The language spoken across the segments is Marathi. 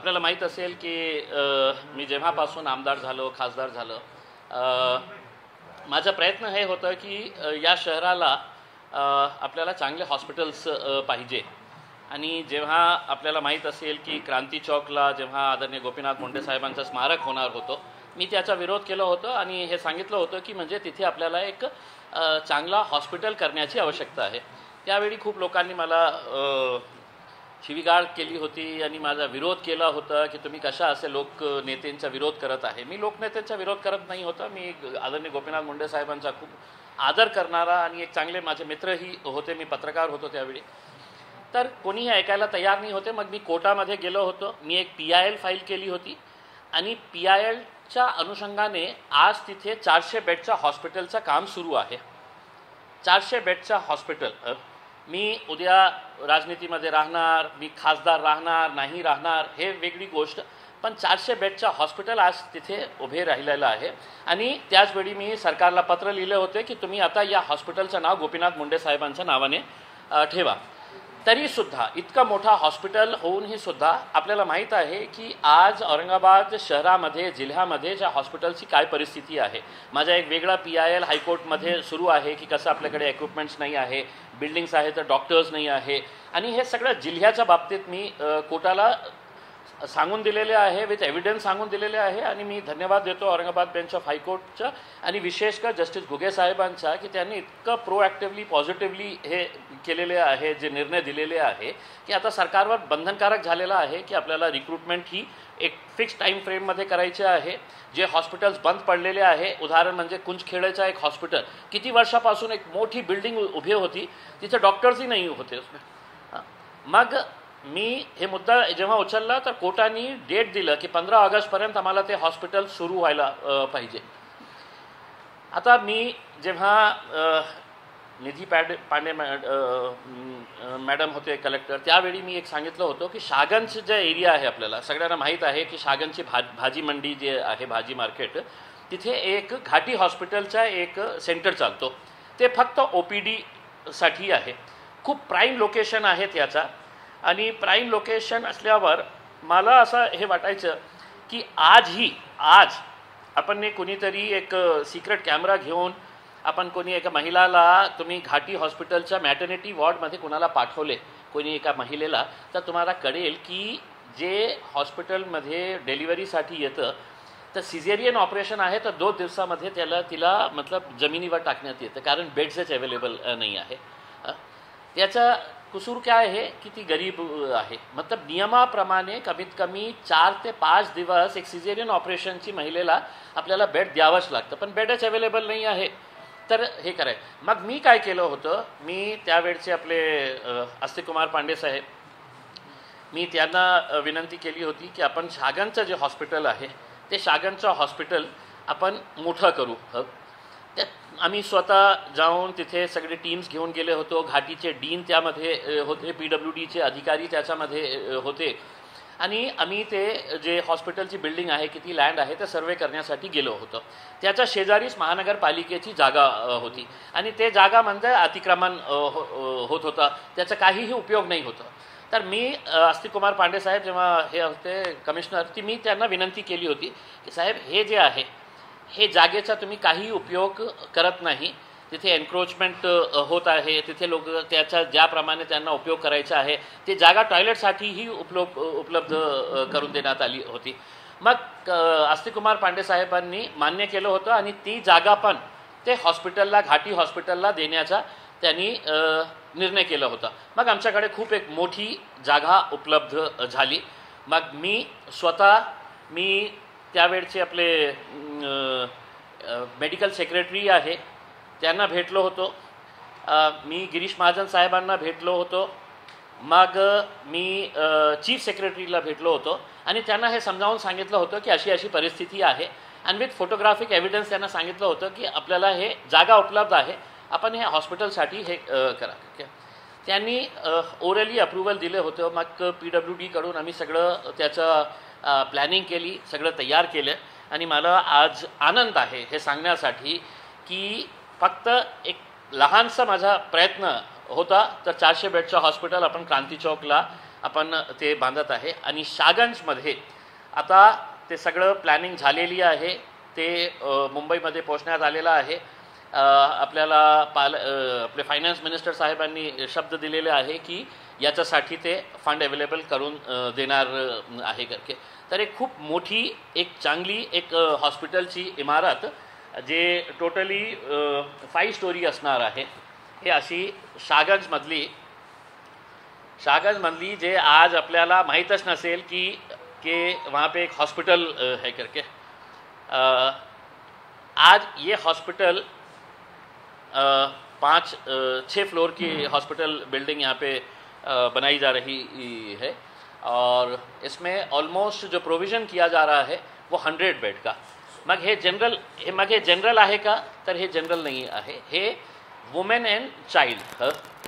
आपल्याला माहीत असेल की मी जेव्हापासून आमदार झालो, खासदार झालो, माझा प्रयत्न हे होतं की या शहराला आपल्याला चांगले हॉस्पिटल्स पाहिजे. आणि जेव्हा आपल्याला माहीत असेल की क्रांती चौकला जेव्हा आदरणीय गोपीनाथ मुंडे साहेबांचं स्मारक होणार होतं, मी त्याचा विरोध केला होता आणि हे सांगितलं होतं की म्हणजे तिथे आपल्याला एक चांगला हॉस्पिटल करण्याची आवश्यकता आहे. त्यावेळी खूप लोकांनी मला शिवीगाळ केली होती आणि माझा विरोध केला होता की तुम्ही कशा असे लोकनेत्यांचा विरोध करत आहे. मी लोकनेत्यांचा विरोध करत नाही होता. मी आदरणीय गोपीनाथ मुंडे साहेबांचा खूप आदर करणारा आणि एक चांगले माझे मित्रही होते. मी पत्रकार होतो त्यावेळी. तर कोणीही ऐकायला तयार नाही होते. मग मी कोर्टामध्ये गेलो होतो. मी एक PIL फाईल केली होती आणि PILच्या अनुषंगाने आज तिथे 400 बेडच्या हॉस्पिटलचं काम सुरू आहे. 400 बेडचं हॉस्पिटल. मी उद्या राजनीतीमध्ये राहणार, मी खासदार राहणार नाही राहणार हे वेगळी गोष्ट, पण 400 बेडचं हॉस्पिटल आज तिथे उभे राहिलेलं आहे. आणि त्याचवेळी मी सरकारला पत्र लिहिले होते की तुम्ही आता या हॉस्पिटलचं नाव गोपीनाथ मुंडे साहेबांच्या नावाने ठेवा. तरीसुद्धा इतकं मोठा हॉस्पिटल होऊनही सुद्धा आपल्याला माहीत आहे की आज औरंगाबाद शहरामध्ये, जिल्ह्यामध्ये ज्या हॉस्पिटलची काय परिस्थिती आहे. माझा एक वेगळा PIL हायकोर्टमध्ये सुरू आहे की कसं आपल्याकडे इक्विपमेंट्स नाही आहे, बिल्डिंग्स आहे तर डॉक्टर्स नाही आहे. आणि हे सगळं जिल्ह्याच्या बाबतीत मी कोर्टाला सांगून दिलेले आहे, विथ एव्हिडन्स सांगून दिलेले आहे. आणि मी धन्यवाद देतो औरंगाबाद बेंच ऑफ हायकोर्टचा आणि विशेषतः जस्टिस घुगे साहेबांचा की त्यांनी इतकं प्रोॲक्टिव्हली पॉझिटिव्हली हे केलेले आहे, जे निर्णय दिलेले आहे की आता सरकारवर बंधनकारक झालेला आहे की आपल्याला रिक्रुटमेंट ही एक फिक्स टाईम फ्रेममध्ये करायचे आहे. जे हॉस्पिटल्स बंद पडलेले आहे, उदाहरण म्हणजे कुंजखेडेचा एक हॉस्पिटल, किती वर्षापासून एक मोठी बिल्डिंग उभी होती, तिथे डॉक्टर्सही नाही होते. मग मी हे मुद्दा जेव्हा उचलला तर कोर्टाने डेट दिलं की 15 ऑगस्टपर्यंत आम्हाला ते हॉस्पिटल सुरू व्हायला पाहिजे. आता मी जेव्हा निधी पांडे मॅडम होते कलेक्टर, त्यावेळी मी एक सांगितलं होतं की शागनचं जे एरिया आहे, आपल्याला सगळ्यांना माहीत आहे की शागनची भाजी मंडी जे आहे, भाजी मार्केट, तिथे एक घाटी हॉस्पिटलचा एक सेंटर चालतो. ते फक्त OPDसाठी आहे. खूप प्राईम लोकेशन आहे त्याचा. आणि प्राईम लोकेशन असल्यावर मला असं हे वाटायचं की आज आपण कोणीतरी एक सिक्रेट कॅमेरा घेऊन आपण कोणी एका महिलाला तुम्ही घाटी हॉस्पिटलच्या मॅटर्निटी वॉर्डमध्ये कोणाला पाठवले, कोणी एका महिलेला, तर तुम्हाला कळेल की जे हॉस्पिटलमध्ये डिलिव्हरीसाठी येतं तर सिझेरियन ऑपरेशन आहे तर 2 दिवसामध्ये तिला मतलब जमिनीवर टाकण्यात येतं, कारण बेड्सच अवेलेबल नाही आहे. त्याचा कसूर काय आहे की ती गरीब आहे. मतलब नियमाप्रमाणे कमीत कमी 4 ते 5 दिवस एक सिझेरियन ऑपरेशनची महिलेला आपल्याला बेड द्यावंच लागतं, पण बेडच अवेलेबल नाही आहे. तर हे करायचं. मग मी काय केलं होतं, मी त्यावेळचे आपले अस्तिकुमार पांडे साहेब, मी त्यांना विनंती केली होती की आपण शागनचं जे हॉस्पिटल आहे ते शागनचं हॉस्पिटल आपण मोठं करू. त्यात आम्ही स्वतः जाऊन तिथे सगळे टीम्स घेऊन गेले होतो. घाटीचे डीन त्यामध्ये होते, PWDचे अधिकारी त्याच्यामध्ये होते. आणि आम्ही ते जे हॉस्पिटलची बिल्डिंग आहे, किती लँड आहे, ते सर्वे करण्यासाठी गेलो होतो. त्याच्या शेजारीच महानगरपालिकेची जागा होती आणि ते जागा म्हणजे अतिक्रमण होत होता, त्याचा काहीही उपयोग नाही होता. तर मी अस्तिकुमार पांडे साहेब जेव्हा हे होते कमिशनर, ती मी त्यांना विनंती केली होती की साहेब, हे जे आहे हे जागेचा तुम्ही काही उपयोग करत नाही, तिथे एन्क्रोचमेंट होत आहे, तिथे लोक त्याचा ज्याप्रमाणे त्यांना उपयोग करायचा आहे ते जागा टॉयलेटसाठीही उपलब्ध करून देण्यात आली होती. मग अस्तिकुमार पांडे साहेबांनी मान्य केलं होतं आणि ती जागा पण ते हॉस्पिटलला, घाटी हॉस्पिटलला देण्याचा त्यांनी निर्णय केला होता. मग आमच्याकडे खूप एक मोठी जागा उपलब्ध झाली. मग मी त्यावेळचे आपले मेडिकल सेक्रेटरी आहे त्यांना भेटलो होतो. मी गिरीश महाजन साहेबांना भेटलो होतो. मग मी चीफ सेक्रेटरीला भेटलो होतो आणि त्यांना हे समजावून सांगितलं होतं की अशी अशी परिस्थिती आहे. आणि विथ फोटोग्राफिक एव्हिडन्स त्यांना सांगितलं होतं की आपल्याला हे जागा उपलब्ध आहे, आपण हे हॉस्पिटलसाठी हे करा. त्यांनी ओरली अप्रुव्हल दिले होतं. मग PWDकडून आम्ही सगळं त्याचं प्लॅनिंग केली, सगळं तयार केलं. आणि मला आज आनंद आहे हे सांगण्यासाठी की फक्त एक लहानसा माझा प्रयत्न होता तर 400 बेडचं हॉस्पिटल आपण क्रांती चौकला आपण ते बांधत आहे. आणि शागंजमध्ये आता ते सगळं प्लॅनिंग झालेली आहे. ते मुंबईमध्ये पोहोचण्यात आलेलं आहे. आपल्याला आपले फायनान्स मिनिस्टर साहेबांनी शब्द दिलेले आहे की याच्यासाठी ते फंड अवेलेबल करून देणार आहे करके. तर एक खूप मोठी एक चांगली एक हॉस्पिटलची इमारत जे टोटली 5 स्टोरी असणार आहे. हे अशी शागंजमधली जे आज आपल्याला माहीतच नसेल कि वहाँ पे एक हॉस्पिटल है करके. आज ये हॉस्पिटल 6 फ्लोर की हॉस्पिटल बिल्डिंग यहाँ पे बनाई जा रही है. और इसमें ऑलमोस्ट जो प्रोविज़न किया जा रहा है वो 100 बेड का. मग हे जनरल आहे का, तर हे जनरल नाही आहे. हे वुमेन अँड चाइल्ड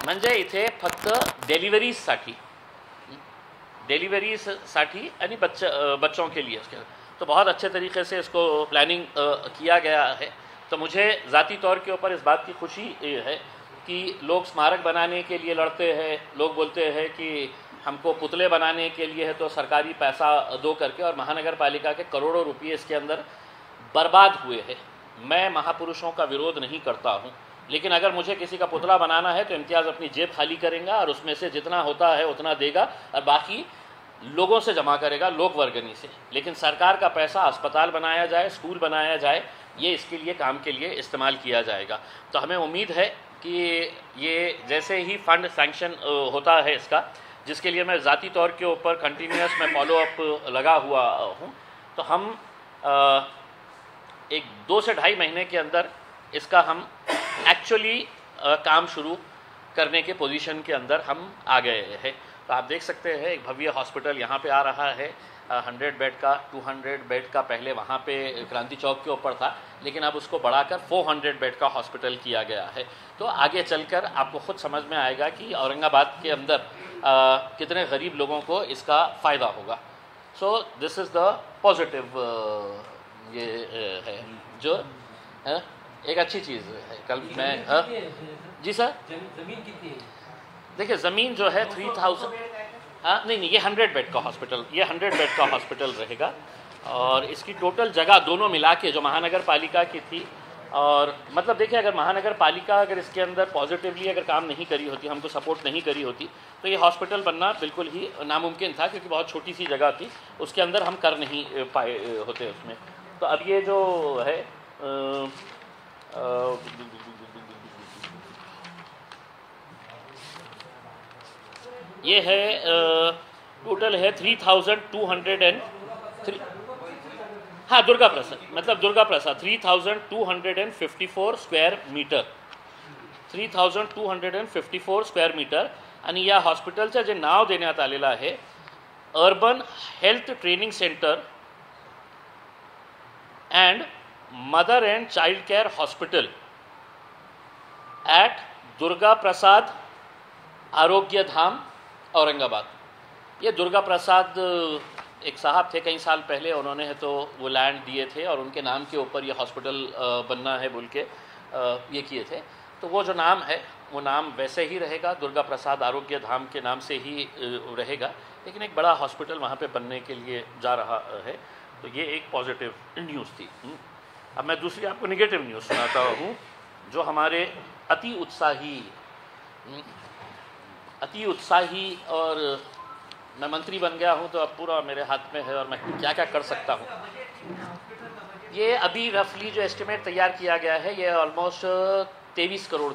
म्हणजे इथे फक्त डिलीवरीसाठी आणि बच्चों के लिए. तो बहुत अच्छे तरीके से इसको प्लानिंग किया गया है. तो मुझे ज़ाती तौर के ऊपर इस बात की खुशी है कि लोग स्मारक बनाने के लिए लड़ते हैं. लोग बोलते हैं कि हमको पुतले बनाने के लिए है तो सरकारी पैसा दो करके, और महानगर पालिका के करोड़ों रुपये इसके अंदर बर्बाद हुए हैं. मैं महापुरुषों का विरोध नहीं करता हूँ, लेकिन अगर मुझे किसी का पुतला बनाना है तो इम्तियाज़ अपनी जेब खाली करेगा और उसमें से जितना होता है उतना देगा और बाकी लोगों से जमा करेगा, लोक वर्गनी से. लेकिन सरकार का पैसा अस्पताल बनाया जाए, स्कूल बनाया जाए, ये इसके लिए काम के लिए इस्तेमाल किया जाएगा. तो हमें उम्मीद है कि ये जैसे ही फंड सैंक्शन होता है इसका, जिसके लिए मैं ज़ाती तौर के ऊपर कंटिन्यूस में फॉलोअप लगा हुआ हूँ, तो हम एक 2 से ढाई महीने के अंदर इसका हम एक्चुअली काम शुरू करने के पोजीशन के अंदर हम आ गए हैं. तो आप देख सकते हैं एक भव्य हॉस्पिटल यहाँ पे आ रहा है. 100 बेड का, 200 बेड का पहले वहाँ पे क्रांति चौक के ऊपर था, लेकिन अब उसको बढ़ाकर 400 बेड का हॉस्पिटल किया गया है. तो आगे चलकर आपको खुद समझ में आएगा कि औरंगाबाद के अंदर कितने गरीब लोगों को इसका फ़ायदा होगा. So this is the positive ये है जो एक अच्छी चीज़ है. कल मैं जी सर, ज़मीन कितनी है? देखिए ज़मीन जो है 3000, नहीं ये 100 बेड का हॉस्पिटल, ये 100 बेड का हॉस्पिटल रहेगा. और इसकी टोटल जगह दोनों मिला के जो महानगर पालिका की थी, और मतलब देखिए अगर महानगर पालिका अगर इसके अंदर पॉजिटिवली अगर काम नहीं करी होती, हमको सपोर्ट नहीं करी होती, तो ये हॉस्पिटल बनना बिल्कुल ही नामुमकिन था, क्योंकि बहुत छोटी सी जगह थी, उसके अंदर हम कर नहीं पाए होते उसमें. तो अब ये जो है ये है टोटल है 3203. हाँ, दुर्गा प्रसाद, मतलब Durga Prasad 3254 square metre, 3254 square metre. आणि या हॉस्पिटलचं जे नाव देण्यात आलेलं आहे urban health training centre and mother and child care hospital at Durga Prasad Arogya Dham Aurangabad. ये दुर्गा प्रसाद एक साहब थे कई साल पहले, उन्होंने तो वो लैंड दिए थे और उनके नाम के ऊपर ये हॉस्पिटल बनना है बोल के ये किए थे. तो वो जो नाम है वो नाम वैसे ही रहेगा, दुर्गा प्रसाद आरोग्य धाम के नाम से ही रहेगा, लेकिन एक बड़ा हॉस्पिटल वहाँ पे बनने के लिए जा रहा है. तो ये एक पॉजिटिव न्यूज़ थी. अब मैं दूसरी आपको निगेटिव न्यूज़ सुनाता हूँ, जो हमारे अति उत्साही और मैं मंत्री बन गया हूँ तो अब पूरा मेरे हाथ में है और मैं क्या क्या कर सकता हूँ. ये अभी रफली जो एस्टिमेट तैयार किया गया है, ये ऑलमोस्ट 23 करोड़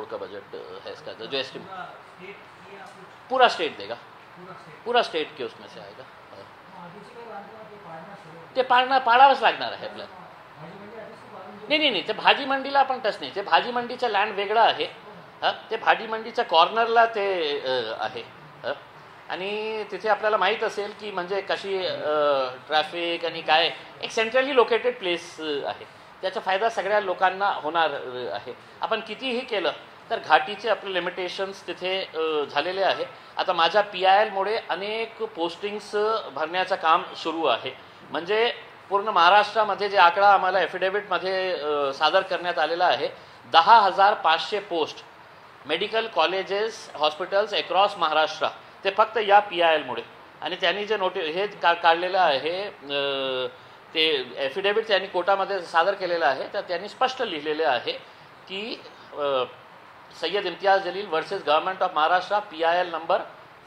का बजट है इसका. जो एस्टिमेट पूरा स्टेट देगा, पूरा स्टेट के उसमें से आएगा. ते पाडावंच लागणार आहे आपल्याला. नाही, ते भाजी मंडीला आपण टच नाही. ते भाजी मंडीचं लँड वेगळं आहे. ते भाजी मंडीच्या कॉर्नरला ते आहे. आणि तिथे आपल्याला माहीत असेल की म्हणजे कशी ट्रॅफिक आणि काय, एक सेंट्रली लोकेटेड प्लेस आहे. त्याचा फायदा सगळ्या लोकांना होणार आहे. आपण कितीही केलं तर घाटीचे आपले लिमिटेशन्स तिथे झालेले आहे. आता माझ्या PIL-मुळे अनेक पोस्टिंग्स भरण्याचं काम सुरू आहे. म्हणजे पूर्ण महाराष्ट्रामध्ये जे आकडा आम्हाला ॲफिडेविटमध्ये सादर करण्यात आलेला आहे, 10,500 post medical colleges hospitals across Maharashtra ते फक्त या PILमुळे. आणि त्यांनी जे हे काढलेलं आहे ते ॲफिडेविट त्यांनी कोर्टामध्ये सादर केलेलं आहे, तर त्यांनी स्पष्ट लिहिलेले आहे की Syed Imtiaz Jaleel versus government of Maharashtra PIL number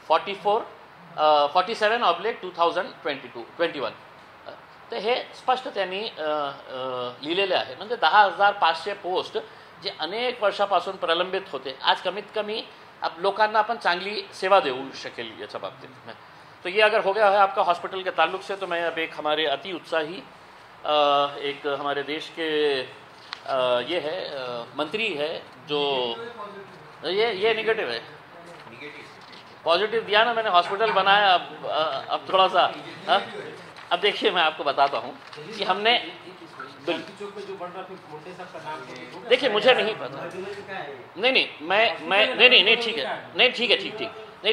47/2021. तर हे स्पष्ट त्यांनी लिहिलेले आहे. म्हणजे 10,500 पोस्ट जे अनेक वर्षापासून प्रलंबित होते, आज कमीत कमी लोकांना आपण चांगली सेवा देऊ शकेल याच्या बाबतीत. तो ये अगर हो गया है आपका हॉस्पिटल के ताल्लुक से, तो मैं अब एक हमारे अति उत्साही एक हमारे देश के ये है मंत्री है जो ये नेगेटिव है, पॉजिटिव दिया ना मैंने, हॉस्पिटल बनाया. अब थोड़ा सा अब देखिए मैं आपको बताता हूँ कि हमने देखिए मुझे नहीं पता, नहीं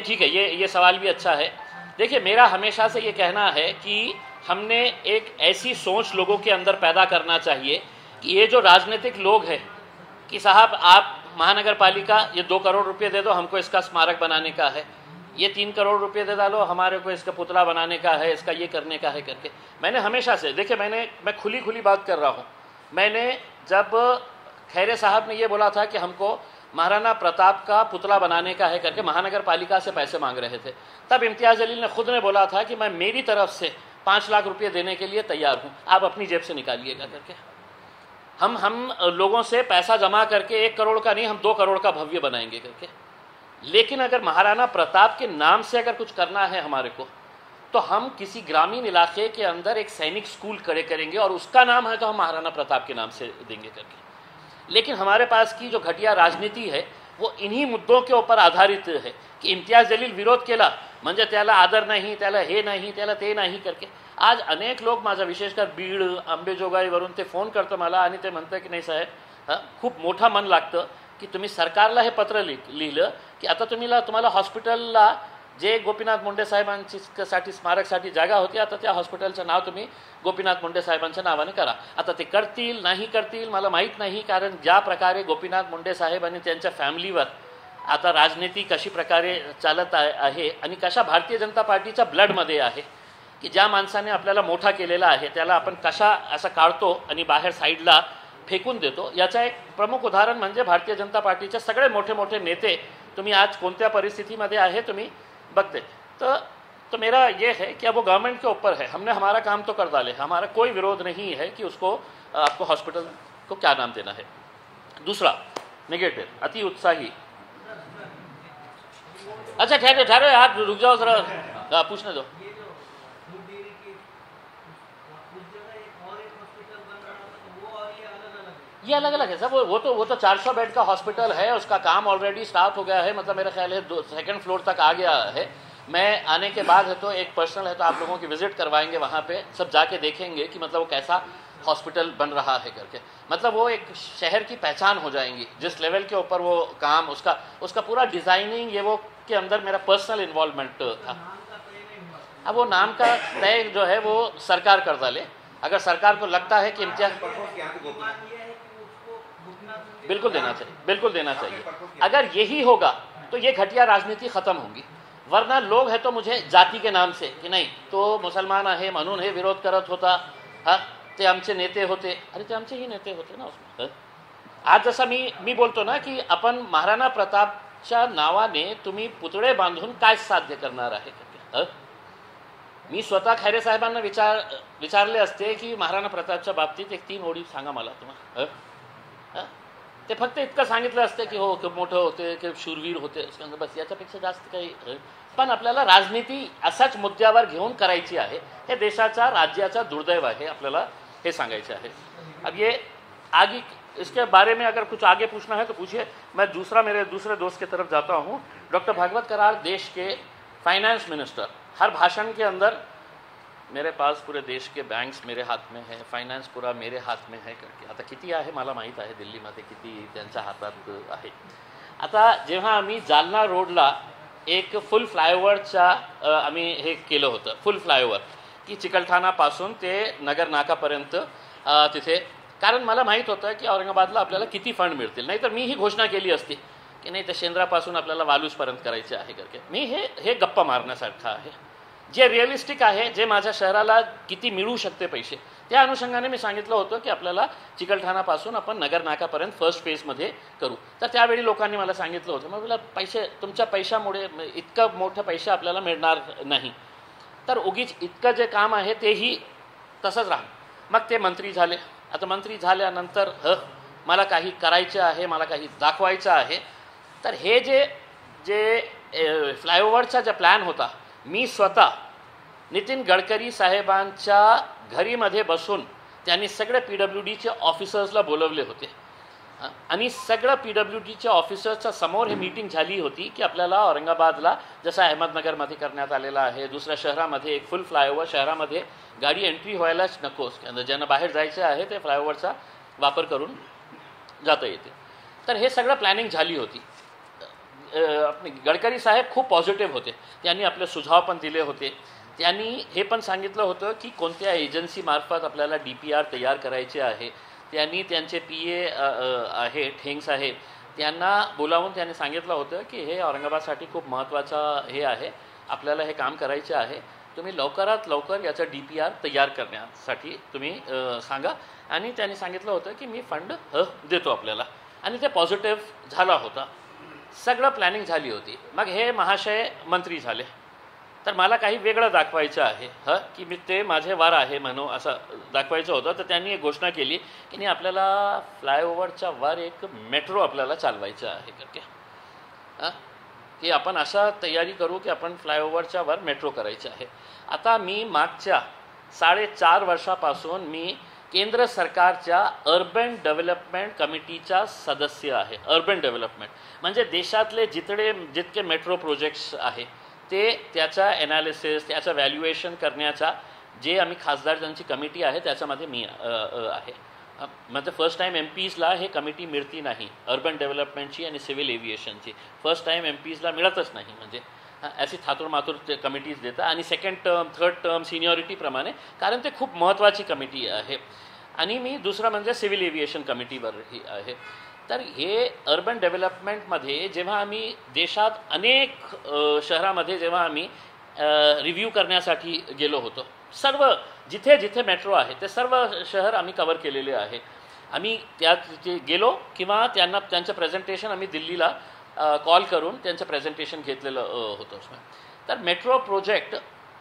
ठीक है, ये सवाल भी अच्छा है. देखिए मेरा हमेशा से ये कहना है कि हमने एक ऐसी सोच लोगों के अंदर पैदा करना चाहिए कि ये जो राजनीतिक लोग हैं कि साहब आप महानगर पालिका ये 2 करोड़ रुपए दे दो, हमको इसका स्मारक बनाने का है, ये 3 करोड़ रुपए दे डालो, हमारे को इसका पुतला बनाने का है, इसका ये करने का है करके. मैंने हमेशा से देखिए मैं खुली बात कर रहा हूँ. मैंने जब खैरे साहब ने ये बोला था कि हमको महाराणा प्रताप का पुतला बनाने का है करके महानगर पालिका से पैसे मांग रहे थे, तब इम्तियाज़ जलील ने खुद ने बोला था कि मैं मेरी तरफ से 5 लाख रुपये देने के लिए तैयार हूँ, आप अपनी जेब से निकालिएगा करके. हम लोगों से पैसा जमा करके 1 करोड़ का नहीं, हम 2 करोड़ का भव्य बनाएंगे करके. लेकिन अगर महाराणा प्रताप के नाम से अगर कुछ करना है हमारे को, तो हम किसी ग्रामीण इलाके के अंदर एक सैनिक स्कूल खड़े करेंगे और उसका नाम है तो हम महाराणा प्रताप के नाम से देंगे करके. लेकिन हमारे पास की जो घटिया राजनीति है वो इन्हीं मुद्दों के ऊपर आधारित है की इम्तियाज जलील विरोध केला म्हणजे त्याला आदर नाही, त्याला हे नाही, त्याला ते नाही करके. आज अनेक लोक माझा विशेषकर बीड अंबेजोगाईवरून ते फोन करतो मला आणि ते म्हणतं की नाही साहेब खूप मोठा मन लागतं की तुम्ही सरकारला हे पत्र लिहिलं की आता तुम्हाला हॉस्पिटलला जे गोपीनाथ मुंडे साहेबांसाठी स्मारकसाठी जागा होती, आता त्या हॉस्पिटलचं नाव तुम्ही गोपीनाथ मुंडे साहेबांच्या नावाने करा. आता ते करतील नाही करतील मला माहीत नाही, कारण ज्या प्रकारे गोपीनाथ मुंडे साहेब आणि त्यांच्या फॅमिलीवर आता राजनीती कशी प्रकारे चालत आहे आणि कशा भारतीय जनता पार्टीच्या ब्लडमध्ये आहे की ज्या माणसाने आपल्याला मोठा केलेला आहे त्याला आपण कशा असं काढतो आणि बाहेर साईडला फेकून देतो. याचा एक प्रमुख उदाहरण म्हणजे भारतीय जनता पार्टीचे सगळे मोठे मोठे नेते तुम्ही आज कोणत्या परिस्थितीमध्ये आहे तुम्ही बगते. तो मेरा ये है कि अब वो गवर्नमेंट के ऊपर है, हमने हमारा काम तो कर डाले, हमारा कोई विरोध नहीं है कि उसको आपको हॉस्पिटल को क्या नाम देना है. दूसरा नेगेटिव अति उत्साही. अच्छा ठहरो यार, रुक जाओ जरा, पूछने दो. ये अलग अलग है सब. वो तो 400 बेड का हॉस्पिटल है, उसका काम ऑलरेडी स्टार्ट हो गया है, मतलब मेरा ख्याल है 2nd फ्लोर तक आ गया है. मैं आने के बाद है तो एक पर्सनल है तो आप लोगों की विजिट करवाएंगे, वहाँ पे सब जाके देखेंगे कि मतलब वो कैसा हॉस्पिटल बन रहा है करके. मतलब वो एक शहर की पहचान हो जाएंगी जिस लेवल के ऊपर वो काम उसका पूरा डिज़ाइनिंग ये वो के अंदर मेरा पर्सनल इन्वॉल्वमेंट था. अब वो नाम का तय जो है वो सरकार कर डाले. अगर सरकार को लगता है कि इम्तियाज बिल्कुल देना चाहिए. अगर यही होगा तो ये घटिया राजनीति खत्म होगी. वरना लोग है तो मुझे जाती के नाम से कि नाही तो मुसलमान आहे म्हणून हे विरोध करत होता, ते आमचे नेते होते. अरे ते आमचे ही नेते होते ना उसमें. आज जसं मी बोलतो ना की आपण महाराणा प्रतापच्या नावाने तुम्ही पुतळे बांधून काय साध्य करणार आहे. मी स्वतः खैरे साहेबांना विचारले असते की महाराणा प्रतापच्या बाबतीत एक 3 ओळी सांगा मला तुम्हाला. ते फक्त इतकं सांगितलं असतं की हो खूप मोठं होते, खूप शूरवीर होते, बस याच्यापेक्षा जास्त काही. पण आपल्याला राजनीती असाच मुद्द्यावर घेऊन करायची आहे. हे देशाचा राज्याचा दुर्दैव आहे, आपल्याला हे सांगायचे आहे. अब ये आगे इसके बारे में अगर कुछ आगे पूछना है तो पूछिए. मैं मेरे दूसरे दोस्त की तरफ जाता हूँ. डॉक्टर भागवत करार देश के फाइनेंस मिनिस्टर, हर भाषण के अंदर मेरे पास पूरे देश के बँक्स मेरे हाथ में है, फायनान्स पुरा मेरे हाथ में है करके. आता किती आहे मला माहीत आहे दिल्लीमध्ये किती त्यांच्या हातात आहे. आता जेव्हा आम्ही जालना रोडला एक फुल फ्लायओव्हरच्या आम्ही हे केलं होतं, फुल फ्लायओव्हर की चिकलठाणापासून ते नगर नाकापर्यंत तिथे, कारण मला माहीत होतं की औरंगाबादला आपल्याला किती फंड मिळतील. नाहीतर मी ही घोषणा केली असती की नाही, त्या शेंद्रापासून आपल्याला वालूजपर्यंत करायचे आहे करके. मी हे गप्पा मारण्यासारखं आहे. जे रिअलिस्टिक आहे, जे माझ्या शहराला किती मिळू शकते पैसे, त्या अनुषंगाने मी सांगितलं होतं की आपल्याला चिकलठाणापासून आपण नगर नाकापर्यंत फर्स्ट फेजमध्ये करू. तर त्यावेळी लोकांनी मला सांगितलं होतं, मग मला पैसे, तुमच्या पैशामुळे इतकं मोठं पैसे आपल्याला मिळणार नाही, तर उगीच इतकं जे काम आहे तेही तसंच राहा. मग ते मंत्री झाले. आता मंत्री झाल्यानंतर मला काही करायचं आहे, मला काही दाखवायचं आहे. तर हे जे फ्लायओव्हरचा जो प्लॅन होता, मी स्वतः नितीन गडकरी साहेबांच्या घरीमध्ये बसून त्यांनी सगळे PWDचे ऑफिसर्सला बोलवले होते आणि सगळं PWDच्या ऑफिसर्सच्या समोर हे मीटिंग झाली होती की आपल्याला औरंगाबादला जसं अहमदनगरमध्ये करण्यात आलेला आहे, दुसऱ्या शहरामध्ये एक फुल फ्लायओव्हर, शहरामध्ये गाडी एंट्री व्हायलाच नकोस, ज्यांना बाहेर जायचं आहे ते फ्लायओव्हरचा वापर करून जाता येते. तर हे सगळं प्लॅनिंग झाली होती. गडकरी साहेब खूप पॉझिटिव्ह होते. त्यांनी आपले सुझाव पण दिले होते. त्यांनी हे पण सांगितलं होतं की कोणत्या एजन्सीमार्फत आपल्याला DPR तयार करायचे आहे. त्यांनी त्यांचे PA आहे, ठेंग्स आहे, त्यांना बोलावून त्यांनी सांगितलं होतं की हे औरंगाबादसाठी खूप महत्त्वाचं हे आहे, आपल्याला हे काम करायचे आहे, तुम्ही लवकरात लवकर याचा DPR तयार करण्यासाठी तुम्ही सांगा. आणि त्यांनी सांगितलं होतं की मी फंड देतो आपल्याला, आणि ते पॉझिटिव्ह झाला होता. सगळं प्लॅनिंग झाली होती. मग हे महाशय मंत्री झाले, तर मला काही वेगळं दाखवायचं आहे की मी ते माझे वार आहे म्हणून असं दाखवायचं होतं. तर त्यांनी एक घोषणा केली की नाही, आपल्याला फ्लायओव्हरच्या वर एक मेट्रो आपल्याला चालवायचं आहे करके, की आपण अशा तयारी करू की आपण फ्लायओव्हरच्या वर मेट्रो करायचं आहे. आता मी मागच्या 4.5 वर्षापासून मी केंद्र सरकारच्या अर्बन डेव्हलपमेंट कमिटीचा सदस्य आहे. अर्बन डेव्हलपमेंट म्हणजे देशातले जितके मेट्रो प्रोजेक्ट्स आहे ते त्याचा ॲनालिसिस, त्याचं व्हॅल्युएशन करण्याचा जे आम्ही खासदार ज्यांची कमिटी आहे त्याच्यामध्ये मी आहे. म्हणजे फर्स्ट टाईम MPsला हे कमिटी मिळती नाही, अर्बन डेव्हलपमेंटची आणि सिव्हिल एव्हिएशनची. फर्स्ट टाईम MPsला मिळतच नाही, म्हणजे अशी थातूरमातूर ते कमिटीज देतात. आणि सेकंड टर्म, थर्ड टर्म सिनियरिटीप्रमाणे, कारण ते खूप महत्त्वाची कमिटी आहे. आणि मी दुसरं म्हणजे सिव्हिल एव्हिएशन कमिटीवरही आहे. तर हे अर्बन डेव्हलपमेंटमध्ये जेव्हा आम्ही देशात अनेक शहरामध्ये जेव्हा आम्ही रिव्ह्यू करण्यासाठी गेलो होतो, सर्व जिथे जिथे मेट्रो आहे ते सर्व शहर आम्ही कवर केलेले आहे. आम्ही त्यात गेलो किंवा त्यांचं प्रेझेंटेशन आम्ही दिल्लीला कॉल करून त्यांचं प्रेझेंटेशन घेतलेलं होतं. तर मेट्रो प्रोजेक्ट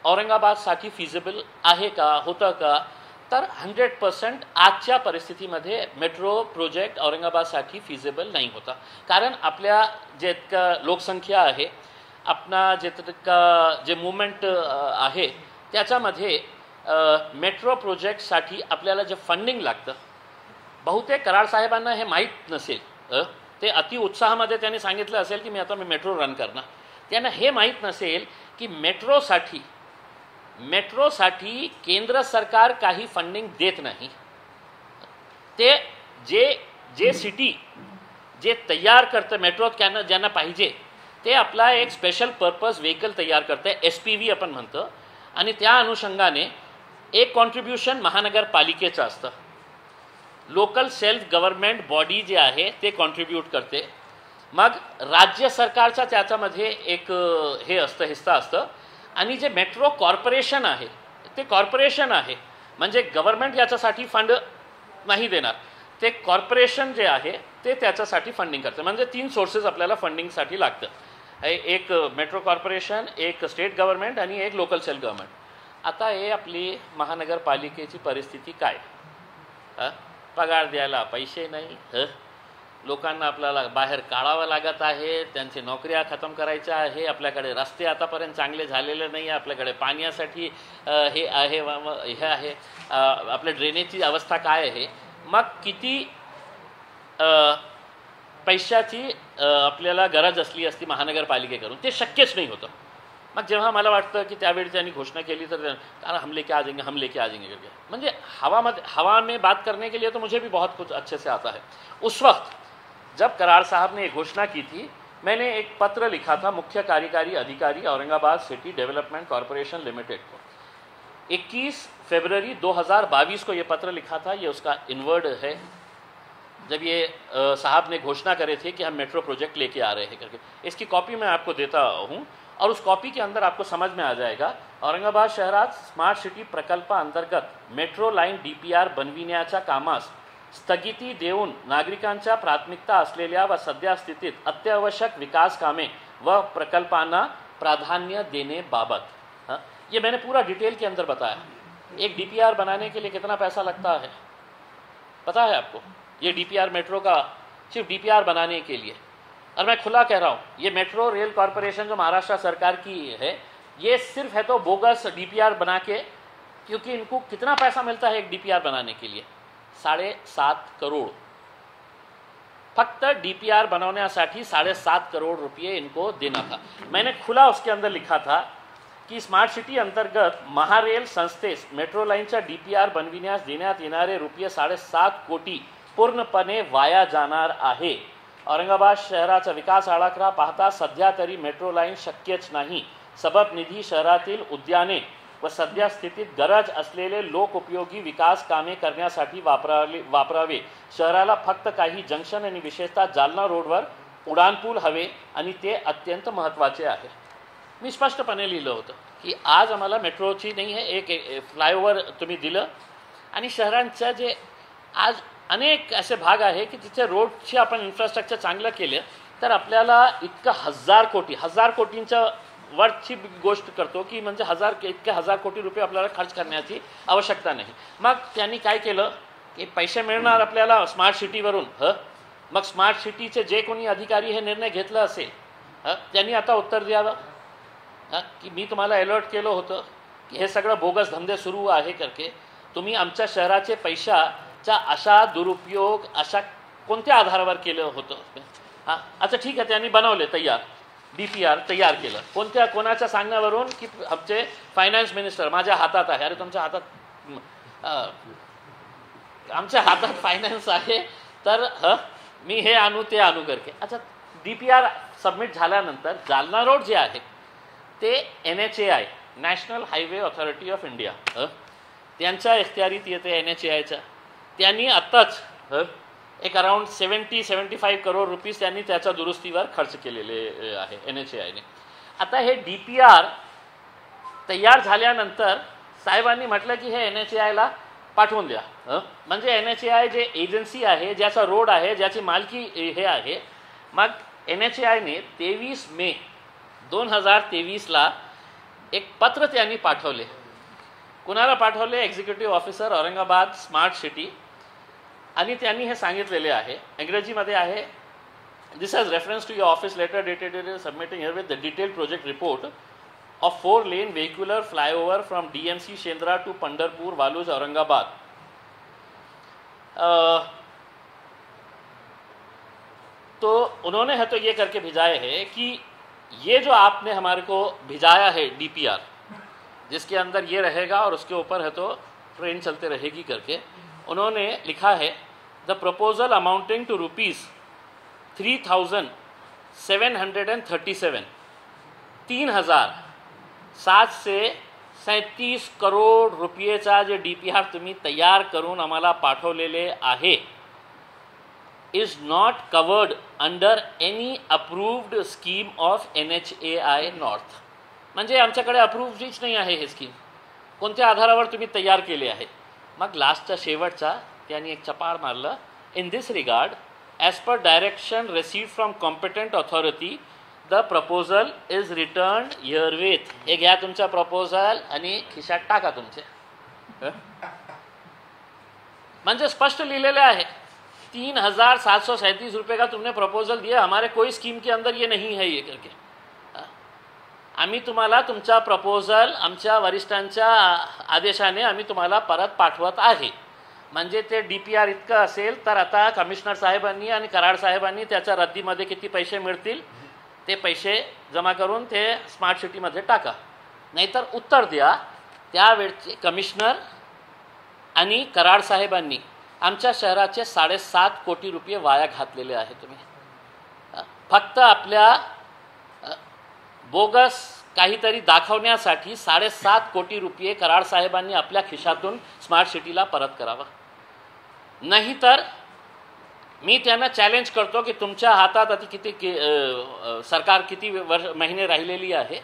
औरंगाबादसाठी फिजिबल आहे का, होतं का, तर 100% आजच्या परिस्थितीमध्ये मेट्रो प्रोजेक्ट औरंगाबादसाठी फिजिबल नाही होता. कारण आपल्या जितका लोकसंख्या आहे, आपला जे मुवमेंट आहे त्याच्यामध्ये मेट्रो प्रोजेक्टसाठी आपल्याला जे फंडिंग लागतं, बहुतेक कराड साहेबांना हे माहीत नसेल. ते अति उत्साहामध्ये त्यांनी सांगितलं असेल की मी मेट्रो रन करणार. त्यांना हे माहीत नसेल की मेट्रोसाठी केंद्र सरकार काही फंडिंग देत नाही. ते जे सिटी जे तयार करतं मेट्रो ज्यांना पाहिजे ते आपला एक स्पेशल पर्पज व्हेकल तयार करतं, SPV आपण म्हणतो. आणि त्या अनुषंगाने एक कॉन्ट्रीब्युशन महानगरपालिकेचं असतं. लोकल सेल्फ गव्हर्नमेंट बॉडी जे आहे ते कॉन्ट्रीब्यूट करते. मग राज्य सरकारचा त्याच्यामध्ये एक हे असतं, हिस्सा असतं. आणि जे मेट्रो कॉर्पोरेशन आहे ते कॉर्पोरेशन आहे, म्हणजे गव्हर्नमेंट याच्यासाठी फंड नाही देणार, ते कॉर्पोरेशन जे आहे ते त्याच्यासाठी फंडिंग करतं. म्हणजे 3 सोर्सेस आपल्याला फंडिंगसाठी लागतं. एक मेट्रो कॉर्पोरेशन, एक स्टेट गव्हर्नमेंट आणि एक लोकल सेल्फ गव्हर्नमेंट. आता हे आपली महानगरपालिकेची परिस्थिती काय, पगार द्यायला पैसे नाही, लोकांना आपल्याला बाहेर काढावं लागत आहे, त्यांची नोकऱ्या खतम करायच्या आहे, आपल्याकडे रस्ते आतापर्यंत चांगले झालेले नाही, आपल्याकडे पाण्यासाठी हे आहे, हे आहे, आपल्या ड्रेनेजची अवस्था काय आहे. मग किती पैशाची आपल्याला गरज असली असती महानगरपालिकेकडून, ते शक्यच नाही होतं. मग जेव्हा मला वाटतं की त्यावेळी त्यांनी घोषणा केली तर कारण हम लेके आ जाएंगे करके, म्हणजे हवा में बात करने के लिए तो मुझे भी बहुत कुछ अच्छे से आता है. उस वक्त जब कराड़ साहब ने एक घोषणा की थी, मैंने एक पत्र लिखा था मुख्य कार्यकारी अधिकारी Aurangabad city development corporation limited को. 21 फरवरी 2022 को ये पत्र लिखा था. ये उसका इनवर्ड है. जब ये साहब ने घोषणा करे थे कि हम मेट्रो प्रोजेक्ट लेके आ रहे हैं करके। इसकी कॉपी मैं आपको देता हूँ और उस कॉपी के अंदर आपको समझ में आ जाएगा। औरंगाबाद शहरात स्मार्ट सिटी प्रकल्पाअंतर्गत मेट्रो लाईन DPR बनविण्याच्या कामास स्थगिती देऊन नागरिकांच्या प्राथमिकता असलेल्या व सध्या स्थितीत अत्यावश्यक विकास कामे व प्रकल्पांना प्राधान्य देने बाबत। हाँ, ये मैंने पूरा डिटेल के अंदर बताया। एक DPR बनाने के लिए कितना पैसा लगता है पता है आपको? ये DPR मेट्रो का सिर्फ DPR बनाने के लिए, और मैं खुला कह रहा हूँ, ये मेट्रो रेल कॉरपोरेशन जो महाराष्ट्र सरकार की है, ये सिर्फ है तो बोगस DPR बना के, क्योंकि इनको कितना पैसा मिलता है एक DPR बनाने के लिए? 7.5 करोड़। फक्त DPR बनवण्यासाठी 7.5 करोड़ रुपये इनको देना था। मैंने खुला उसके अंदर लिखा था की स्मार्ट सिटी अंतर्गत महारेल संस्थेस मेट्रो लाईनच्या DPR बनविण्यास देण्यात येणारे रुपये 7.5 कोटी पूर्णपणे वाया जाणार आहे। औरंगाबाद शहराचा विकास आराखडा पाहता सध्या तरी मेट्रो लाईन शक्यच नाही। सबब निधी शहरातील उद्याने व सध्या स्थितीत गरज असलेले लोकोपयोगी विकास कामे करण्यासाठी वापरावे। शहराला फक्त काही जंक्शन आणि विशेषतः जालना रोडवर उडानपूल हवे आणि ते अत्यंत महत्त्वाचे आहे। मी स्पष्टपणे लिहिलं होतं की आज आम्हाला मेट्रोची नाही आहे, एक फ्लायओव्हर तुम्ही दिलं आणि शहरांच्या जे आज अनेक असे भाग आहे की तिथे रोडची आपण इन्फ्रास्ट्रक्चर चांगलं केलं तर आपल्याला इतकं हजार कोटींच्या वरची गोष्ट करतो की म्हणजे इतके 1000 कोटी रुपये आपल्याला खर्च करण्याची आवश्यकता नाही। मग त्यांनी काय केलं की पैसे मिळणार आपल्याला स्मार्ट सिटीवरून। मग स्मार्ट सिटीचे जे कोणी अधिकारी हे निर्णय घेतला असेल त्यांनी आता उत्तर द्यावं की मी तुम्हाला अलर्ट केलं होतं की हे सगळं बोगस धंदे सुरू आहे करके, तुम्ही आमच्या शहराचे पैशाचा अशा दुरुपयोग अशा कोणत्या आधारावर केलं होतं? अच्छा ठीक आहे, त्यांनी बनवले तयार DPR तयार केलं कोणाच्या सांगण्यावरून की आमचे फायनान्स मिनिस्टर माझ्या हातात आहे। अरे तुमच्या हातात आमच्या हातात फायनान्स आहे तर मी हे आणू ते आणू करके। अच्छा DPR सबमिट झाल्यानंतर जालना रोड जे आहे ते NHAI national highway authority of India त्यांच्या इख्तियारीत येते। NHAIच्या त्यांनी आत्ताच एक अराउंड 70-75 करोड रुपीज त्यांनी त्याच्या दुरुस्तीवर खर्च केलेले आहे NHAIने। आता हे DPR तयार झाल्यानंतर साहेबांनी म्हटलं की हे NHAIला पाठवून द्या। म्हणजे NHAI जे एजन्सी आहे ज्याचा रोड आहे ज्याची मालकी हे आहे, मग NHAIने 23 मे 2023ला एक पत्र त्यांनी पाठवले। कुणाला पाठवले? Executive officer Aurangabad smart city, आणि त्यांनी हे सांगितलेले आहे इंग्रजीमध्ये आहे, this has reference to your office letter dated submitting herewith the detailed project report of 4 lane vehicular flyover from DMC Shendra to Pandharpur Waluj Aurangabad. तो उन्होंने है तो ये करके भिजाए है कि ये जो आपने हमारे को भिजाया है DPR जिसके अंदर ये रहेगा और उसके ऊपर है तो ट्रेन चलते रहेगी करके, उन्होंने लिखा है the proposal amounting to rupees 3,737 3,737 crore रुपयेचा जे DPR तुम्ही तयार करून आम्हाला पाठवलेले आहे is not covered under any approved scheme of NHAI north. म्हणजे आमच्याकडे अप्रूव्डच नाही आहे हे स्कीम, कोणत्या आधारावर तुम्ही तयार केले आहे? मग लास्टचा शेवटचा त्यांनी एक चपाळ मारलं, in this regard as per direction received from competent authority the proposal is return herewith. हे घ्या तुमचा प्रपोजल आणि खिशात टाका तुमचे। म्हणजे स्पष्ट लिहिलेले आहे 3,737 रुपये का तुमने प्रपोजल दिया, हमारे कोई स्कीम के अंदर ये नहीं है ये करके। आम्ही तुम्हाला तुमचा प्रपोजल आमच्या वरिष्ठांच्या आदेशाने आम्ही तुम्हाला परत पाठवत आहे। म्हणजे ते DPR इतकं असेल तर आता कमिशनर साहेबांनी आणि कराड साहेबांनी त्याच्या रद्दीमध्ये किती पैसे मिळतील ते पैसे जमा करून ते स्मार्ट सिटीमध्ये टाका, नाहीतर उत्तर द्या त्यावेळचे कमिशनर आणि कराड साहेबांनी आमच्या शहराचे 7.5 कोटी रुपये वाया घातलेले आहे। तुम्ही फक्त आपल्या बोगस काहीतरी दाखवण्यासाठी 7.5 कोटी रुपये कराड साहेबांनी आपल्या खिशातून स्मार्ट सिटीला परत करावा, नाहीतर मी त्यांना चॅलेंज करतो की तुमच्या हातात आता सरकार किती महिने राहिलेली आहे,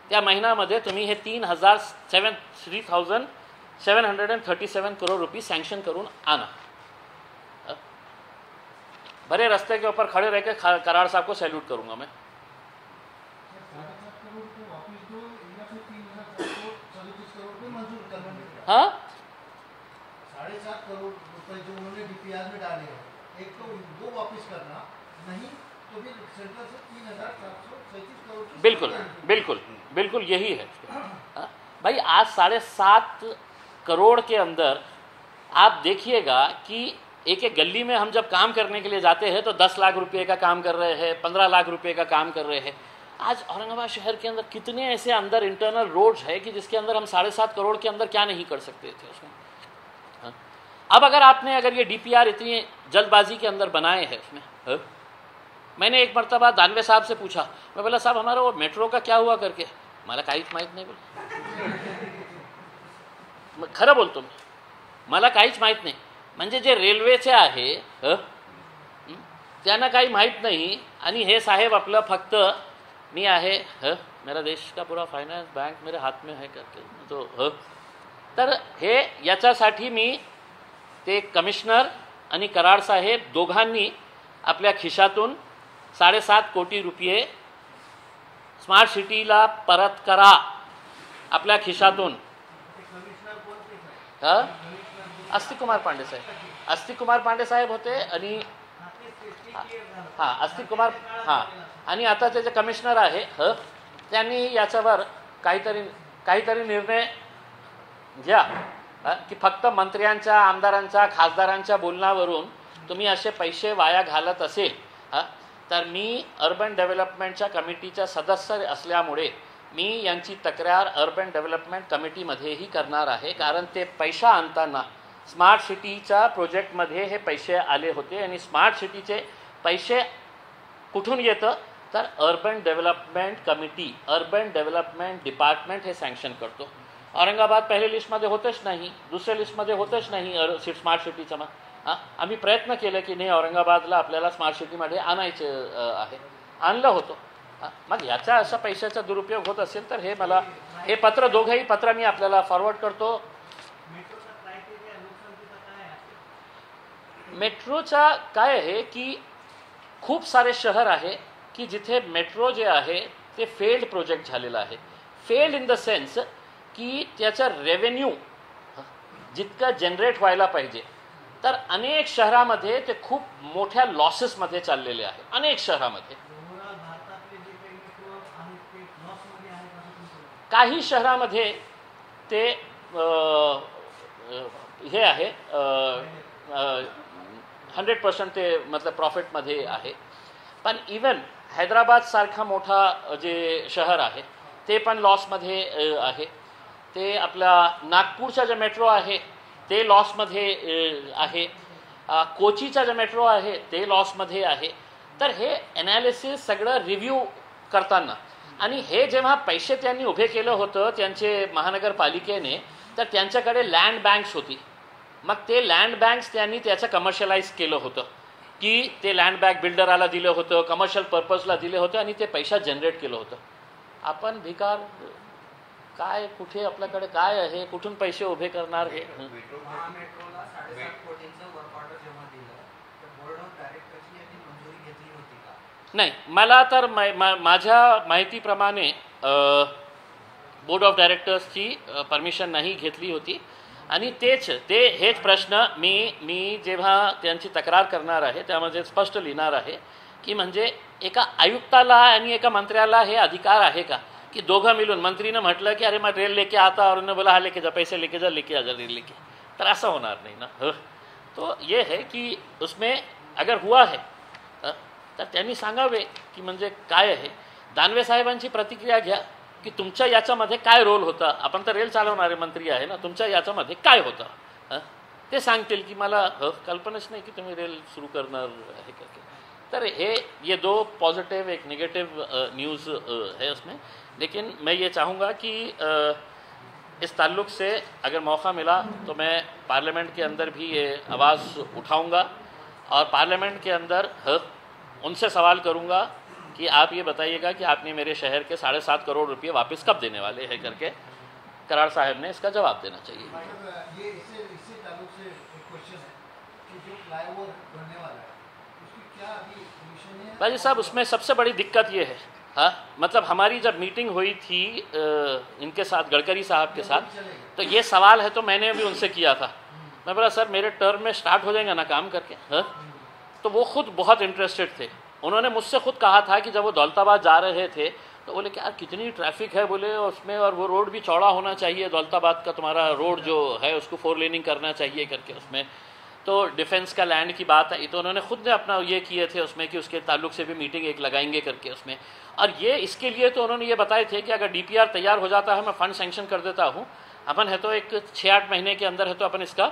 त्या महिन्यामध्ये तुम्ही हे 3,737 करोड़ रुपीस सैंक्शन करून आना। बड़े रास्ते के ऊपर खड़े रह के कराड़ साहब को सैल्यूट करूंगा मैं। हाँ, 7.5 करोड़ रुपए जो उन्होंने डीपीआर में डाले हैं, एक तो वो वापस करना, नहीं तो फिर सेंट्रल से 3,737 करोड़। बिल्कुल बिल्कुल बिल्कुल यही है। हाँ? भाई आज 7.5 करोड़ के अंदर आप देखिएगा कि एक एक गली में हम जब काम करने के लिए जाते हैं तो 10 लाख रुपए का काम कर रहे हैं, 15 लाख रुपए का काम कर रहे हैं। आज औरंगाबाद शहर के अंदर कितने ऐसे अंदर इंटरनल रोड्स है कि जिसके अंदर हम 7.5 करोड़ के अंदर क्या नहीं कर सकते थे उसमें। हाँ? अब अगर ये डीपीआर इतनी जल्दबाजी के अंदर बनाए हैं उसमें, हाँ? मैंने एक मरतबा दानवे साहब से पूछा, मैं बोला साहब हमारा वो मेट्रो का क्या हुआ करके, मला काहीच माहीत नाही बोला। खरं बोलतो मी, मला काहीच माहीत नाही। म्हणजे जे रेल्वेचे आहे त्यांना काही माहीत नाही, आणि हे साहेब आपलं फक्त मी आहे मेरा देश का पूरा फाइनेंस बैंक मेरे हाथ में है करके तो तर हे याच्यासाठी मी ते कमिशनर आणि कराड साहेब दोघांनी आपल्या खिशातून 7.5 कोटी रुपये स्मार्ट सिटीला परत करा आपल्या खिशातून। अस्तिक कुमार पांडे साहेब होते आणि अस्तिक कुमार आणि आता जे कमिशनर आहे त्यांनी याच्यावर काहीतरी निर्णय घ्या की फक्त मंत्र्यांच्या, आमदारांच्या, खासदारांच्या बोलण्यावरून तुम्ही असे पैसे वाया घालत असेल तर मी अर्बन डेव्हलपमेंटच्या कमिटीचा सदस्य असल्यामुळे मी यांची तक्रार अर्बन डेव्हलपमेंट कमिटीमध्येही करणार आहे। कारण ते पैसा आणताना स्मार्ट सिटीच्या प्रोजेक्टमध्ये हे पैसे आले होते आणि स्मार्ट सिटीचे पैसे कुठून येतं तर urban development committee, urban development department हे सँक्शन करतो। औरंगाबाद पहिल्या लिस्टमध्ये होतेच नाही, दुसऱ्या लिस्टमध्ये होतेच नाही स्मार्ट सिटीचं। मग आम्ही प्रयत्न केले की नाही औरंगाबादला आपल्याला स्मार्ट सिटीमध्ये आणायचे आहे, आणलं होतं। मग याचा असा पैशाचा दुरुपयोग होत असेल तर हे पत्र, दोघंही पत्र मी आपल्याला फॉरवर्ड करतो। मेट्रोचा काय आहे की खूप सारे शहर आहे की जिथे मेट्रो जे आहे ते फेल्ड प्रोजेक्ट झालेला आहे। फेल्ड इन द सेन्स की त्याचा रेव्हेन्यू जितका जनरेट व्हायला पाहिजे तर अनेक शहरामध्ये ते खूप मोठ्या लॉसेसमध्ये चाललेले आहे। अनेक शहरामध्ये, काही शहरामध्ये ते हे आहे 100% ते मतलब प्रॉफिटमध्ये आहे। पण इवन हैदराबाद सारखा मोठा जे शहर आहे ते पण लॉसमध्ये आहे। ते आपला नागपूरचा जे मेट्रो आहे ते लॉसमध्ये आहे, कोचीचा जे मेट्रो आहे ते लॉसमध्ये आहे। तर हे ॲनालिसिस सगळं रिव्ह्यू करताना आणि हे जेव्हा पैसे त्यांनी उभे केलं होतं त्यांचे महानगरपालिकेने तर त्यांच्याकडे लँड बँक्स होती। मग ते लँड बँक्स त्यांनी त्याचं कमर्शियलाइज केलं होतं की ते लँड बँक बिल्डराला दिलं होतं, कमर्शियल पर्पजला दिलं होतं आणि ते पैसा जनरेट केलं होतं। आपण भिकार काय, कुठे आपल्याकडे काय आहे, कुठून पैसे उभे करणार हे? नाही, मला तर माझ्या माहितीप्रमाणे बोर्ड ऑफ डायरेक्टर्सची परमिशन नाही घेतली होती आणि हेच प्रश्न मी जेव्हा त्यांची तक्रार करणार आहे त्यामध्ये स्पष्ट लिहिणार आहे की म्हणजे एका आयुक्ताला आणि एका मंत्र्याला हे अधिकार आहे का कि दोघं मिलून, मंत्रीने म्हटलं की अरे मैं रेल लेके आता और उन्होंने बोला हाँ लेके जा, पैसे लेके जा रेल लेके, तर असं होणार नाही ना। तो ये है कि उसमें अगर हुआ है तर त्यांनी सांगावे की म्हणजे काय आहे। दानवे साहेबांची प्रतिक्रिया घ्या की तुमच्या याच्यामध्ये काय रोल होता, आपण तर रेल चालवणारे मंत्री आहे ना, तुमच्या याच्यामध्ये काय होतं ते सांगतील की मला कल्पनाच नाही की तुम्ही रेल सुरू करणार आहे का। तर ये दो पॉजिटिव एक नेगेटिव न्यूज़ है उसमें। लेकिन मैं ये चाहूँगा कि इस ताल्लुक़ से अगर मौका मिला तो मैं पार्लियामेंट के अंदर भी ये आवाज़ उठाऊँगा और पार्लियामेंट के अंदर उनसे सवाल करूंगा कि आप ये बताइएगा कि आपने मेरे शहर के 7.5 करोड़ रुपए वापस कब देने वाले हैं करके कराड़ साहब ने इसका जवाब देना चाहिए। ये इससे ताल्लुक से एक क्वेश्चन है कि जो फ्लाईओवर बनने वाला है उसकी क्या अभी सोल्यूशन है? भाई साहब उसमें सबसे बड़ी दिक्कत ये है, हाँ मतलब हमारी जब मीटिंग हुई थी इनके साथ गडकरी साहब के साथ, तो ये सवाल है तो मैंने भी उनसे किया था। मैं बोला सर मेरे टर्म में स्टार्ट हो जाएगा ना काम करके, हाँ तो वो खुद बहुत इंटरेस्टेड थे। उन्होंने मुझसे खुद कहा था कि जब वो दौलताबाद जा रहे थे तो बोले कि यार कितनी ट्रैफिक है बोले उसमें, और वो रोड भी चौड़ा होना चाहिए, दौलताबाद का तुम्हारा रोड जो है उसको 4 लेनिंग करना चाहिए करके उसमें, तो डिफेंस का लैंड की बात आई तो उन्होंने खुद ने अपना ये किए थे उसमें कि उसके ताल्लुक से भी मीटिंग एक लगाएंगे करके उसमें। और ये इसके लिए तो उन्होंने ये बताए थे कि अगर DPR तैयार हो जाता है मैं फ़ंड सेंक्शन कर देता हूँ, अपन है तो एक 6-8 महीने के अंदर है तो अपन इसका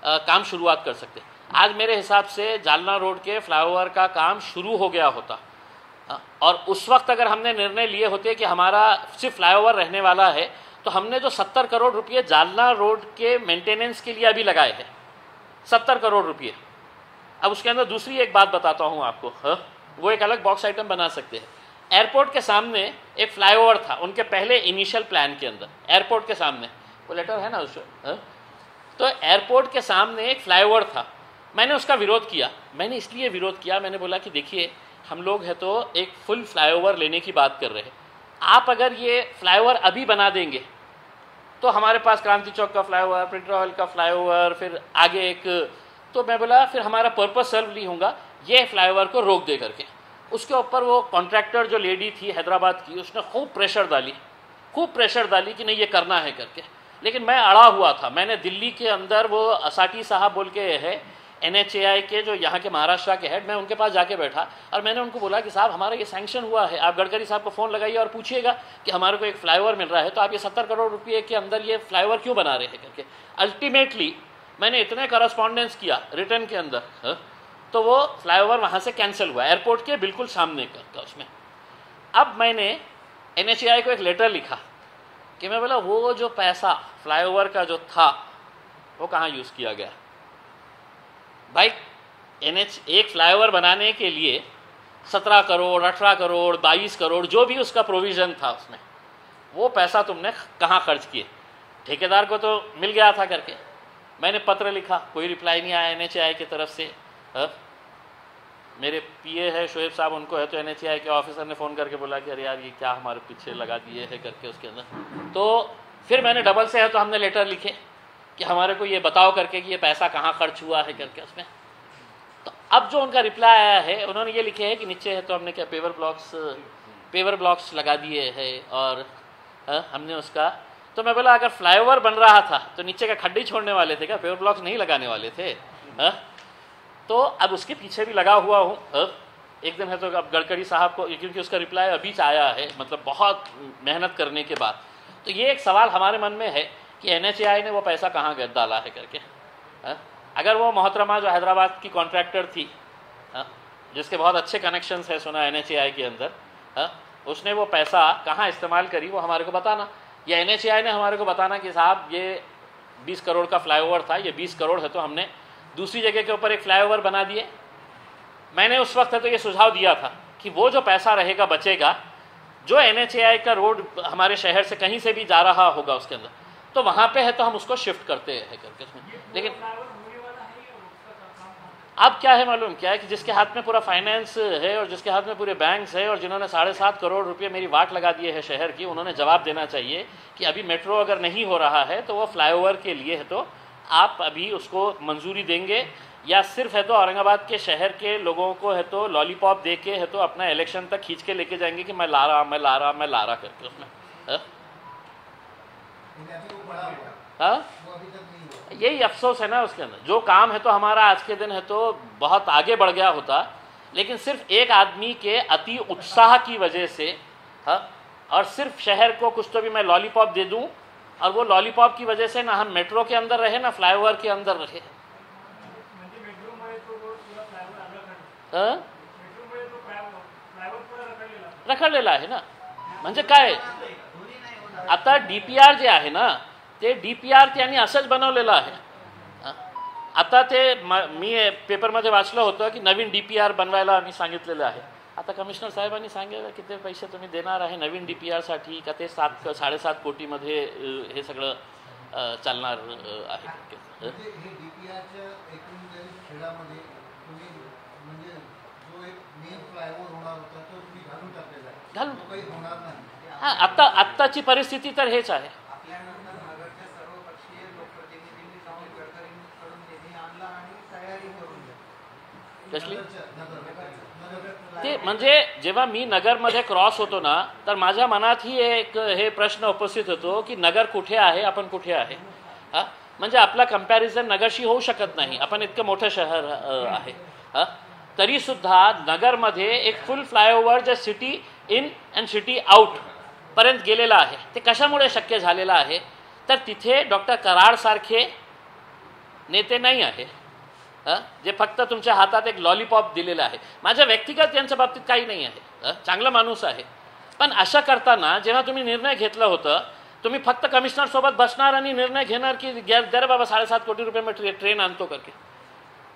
काम शुरुआत कर सकते। आज मेरे हिसाब से जालना रोड के फ्लाईओवर का काम शुरू हो गया होता, और उस वक्त अगर हमने निर्णय लिए होते कि हमारा सिर्फ फ्लाईओवर रहने वाला है तो हमने जो 70 करोड़ रुपये जालना रोड के मेंटेनेंस के लिए अभी लगाए हैं, 70 करोड़ रुपये। अब उसके अंदर दूसरी एक बात बताता हूँ आपको, वो एक अलग बॉक्स आइटम बना सकते हैं। एयरपोर्ट के सामने एक फ्लाईओवर था उनके पहले इनिशियल प्लान के अंदर, एयरपोर्ट के सामने वो लेटर है ना उसमें, तो एयरपोर्ट के सामने एक फ्लाईओवर था। मैंने उसका विरोध किया। मैंने इसलिए विरोध किया, मैंने बोला कि देखिए हम लोग है तो एक फुल फ्लाईओवर लेने की बात कर रहे हैं, आप अगर ये फ्लाईओवर अभी बना देंगे तो हमारे पास क्रांति चौक का फ्लाईओवर, प्रिंटर हॉल का फ्लाईओवर, फिर आगे एक, तो मैं बोला फिर हमारा पर्पस सर्व नहीं होगा, ये फ्लाईओवर को रोक दे करके। उसके ऊपर वो कॉन्ट्रैक्टर जो लेडी थी हैदराबाद की, उसने खूब प्रेशर डाली कि नहीं ये करना है करके, लेकिन मैं अड़ा हुआ था। मैंने दिल्ली के अंदर वो असाटी साहब बोल के है NHAI के जो यहाँ के महाराष्ट्र के हेड, मैं उनके पास जाके बैठा और मैंने उनको बोला कि साहब हमारा ये सैंक्शन हुआ है, आप गडकरी साहब को फ़ोन लगाइए और पूछिएगा कि हमारे को एक फ्लाईओवर मिल रहा है, तो आप ये 70 करोड़ रुपये के अंदर ये फ्लाईओवर क्यों बना रहे हैं करके। अल्टीमेटली मैंने इतने करस्पॉन्डेंस किया रिटर्न के अंदर, तो वो फ्लाईओवर वहाँ से कैंसिल हुआ, एयरपोर्ट के बिल्कुल सामने का उसमें। अब मैंने NHAI को एक लेटर लिखा कि मैं बोला वो जो पैसा फ्लाईओवर का जो था वो कहाँ यूज़ किया गया। भाई एक फ्लाईओवर बनाने के लिए 17 करोड़ 18 करोड़ 22 करोड़ जो भी उसका प्रोविज़न था उसमें, वो पैसा तुमने कहाँ खर्च किए। ठेकेदार को तो मिल गया था करके, मैंने पत्र लिखा, कोई रिप्लाई नहीं आया NHAI की तरफ से। मेरे PA है शोएब साहब, उनको है तो NHAI के ऑफिसर ने फ़ोन करके बोला कि अरे यार ये क्या हमारे पीछे लगा दिए है करके उसके अंदर। तो फिर मैंने डबल से है तो हमने लेटर लिखे कि हमारे को ये बताओ करके कि ये पैसा कहाँ खर्च हुआ है करके उसमें। तो अब जो उनका रिप्लाई आया है, उन्होंने ये लिखे है कि नीचे है तो हमने क्या पेवर ब्लॉक्स लगा दिए है और हमने उसका, तो मैं बोला अगर फ्लाईओवर बन रहा था तो नीचे का खड्डे छोड़ने वाले थे क्या, पेवर ब्लॉक्स नहीं लगाने वाले थे। तो अब उसके पीछे भी लगा हुआ हूँ। एक दिन है तो अब गडकरी साहब को, क्योंकि उसका रिप्लाई अभी आया है, मतलब बहुत मेहनत करने के बाद, तो ये एक सवाल हमारे मन में है कि NHAI ने वो पैसा कहाँ डाला है करके। अगर वो मोहतरमा जो हैदराबाद की कॉन्ट्रैक्टर थी, जिसके बहुत अच्छे कनेक्शंस है सुना NHAI के अंदर, उसने वो पैसा कहाँ इस्तेमाल करी वो हमारे को बताना, या NHAI ने हमारे को बताना कि साहब ये 20 करोड़ का फ्लाईओवर था, ये 20 करोड़ है तो हमने दूसरी जगह के ऊपर एक फ्लाईओवर बना दिए। मैंने उस वक्त है तो ये सुझाव दिया था कि वो जो पैसा रहेगा बचेगा, जो NHAI का रोड हमारे शहर से कहीं से भी जा रहा होगा उसके अंदर, तो वहाँ पे है तो हम उसको शिफ्ट करते हैं करके उसमें। लेकिन अब क्या है मालूम क्या है कि जिसके हाथ में पूरा फाइनेंस है और जिसके हाथ में पूरे बैंक्स है और जिन्होंने 7.5 करोड़ रुपये मेरी वाट लगा दिए है शहर की, उन्होंने जवाब देना चाहिए कि अभी मेट्रो अगर नहीं हो रहा है तो वो फ्लाईओवर के लिए है तो आप अभी उसको मंजूरी देंगे, या सिर्फ है तो औरंगाबाद के शहर के लोगों को है तो लॉलीपॉप दे के है तो अपना इलेक्शन तक खींच के लेके जाएंगे कि मैं ला रहा करके उसमें। हाँ यही अफसोस है ना उसके अंदर। जो काम है तो हमारा आज के दिन है तो बहुत आगे बढ़ गया होता, लेकिन सिर्फ एक आदमी के अति उत्साह की वजह से, हाँ, और सिर्फ शहर को कुछ तो भी मैं लॉलीपॉप दे दूं, और वो लॉलीपॉप की वजह से ना हम मेट्रो के अंदर रहे ना फ्लाईओवर के अंदर रहे। रखडलेला आहे ना, म्हणजे काय आता DPR जे आहे ना ते DPR त्यांनी असंच बनवलेलं आहे। आता ते मी पेपरमध्ये वाचलं होतं की नवीन DPR बनवायला आम्ही सांगितलेलं आहे. आता कमिशनर साहेबांनी सांगितलं किती पैसे तुम्ही देणार आहे नवीन DPRसाठी का ते 7.5 कोटीमध्ये हे सगळं चालणार आहे. म्हणजे हे DPRच्या एकंदरीत खेळामध्ये तुम्ही म्हणजे जो एक मेन फ्लायओव्हर होणार होता तो तुम्ही घालून टाकलेला आहे. घालून तो काही होणार नाही. हां, आत्ताची परिस्थिती तर हेच आहे. आपल्यानंतर नगरच्या सर्वपक्षीय लोकप्रतिनिधींनी जाऊन गडकरींकडून निधी आणला आणि तयारी करून द्या. कसली नगर ते म्हणजे जेव्हा मी नगरमध्ये क्रॉस होतो ना तर माझ्या मनातही एक हे प्रश्न उपस्थित होतो की नगर कुठे आहे, आपण कुठे आहे. हां, म्हणजे आपला कम्पॅरिझन नगरशी होऊ शकत नाही. आपण इतकं मोठं शहर आहे. हां, तरीसुद्धा नगरमध्ये एक फुल फ्लायओव्हर जे city in and city out पर्यंत गेलेलं आहे. ते कशामुळे शक्य झालेलं आहे तर तिथे डॉक्टर कराडसारखे नेते नाही आहे जे फक्त तुमच्या हातात एक लॉलीपॉप दिलेलं आहे. माझ्या व्यक्तिगत यांच्या बाबतीत काही नाही आहे. चांगला माणूस आहे. पण अशा करताना जेव्हा तुम्ही निर्णय घेतलं होतं तुम्ही फक्त कमिशनरसोबत बसणार आणि निर्णय घेणार की दे रे बाबा 7.5 कोटी रुपये में ट्रेन आणतो करके.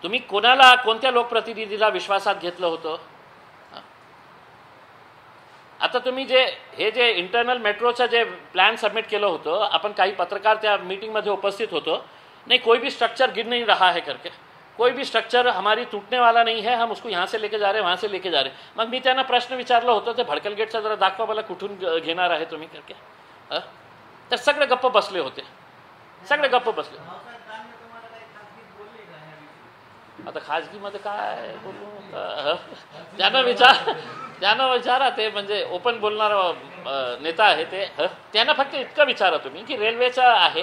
तुम्ही कोणाला कोणत्या लोकप्रतिनिधीला विश्वासात घेतलं होतं. आता तुम्ही जे इंटरनल मेट्रोचं जे प्लॅन सबमिट केलं होतं आपण काही पत्रकार त्या मीटिंगमध्ये उपस्थित होतो. नहीं कोई भी स्ट्रक्चर गिर नहीं रहा है करके, कोई भी स्ट्रक्चर हमारी टूटने वाला नहीं है, हम उसको यहाँ से लेके जा रहे हैं वहाँ से लेके जा रहे हैं. मग मी त्यांना प्रश्न विचारलं होतं ते भडकल गेटचा जरा दाखवा मला कुठून घेणार आहे तुम्ही करके. तर सगळे गप्प बसले होते. सगळे गप्प बसले. आता खाजगीमध्ये काय बोलू त्यांना विचारा. ते म्हणजे ओपन बोलणारा नेता आहे ते. त्यांना फक्त इतकं विचारा तुम्ही की रेल्वेचं आहे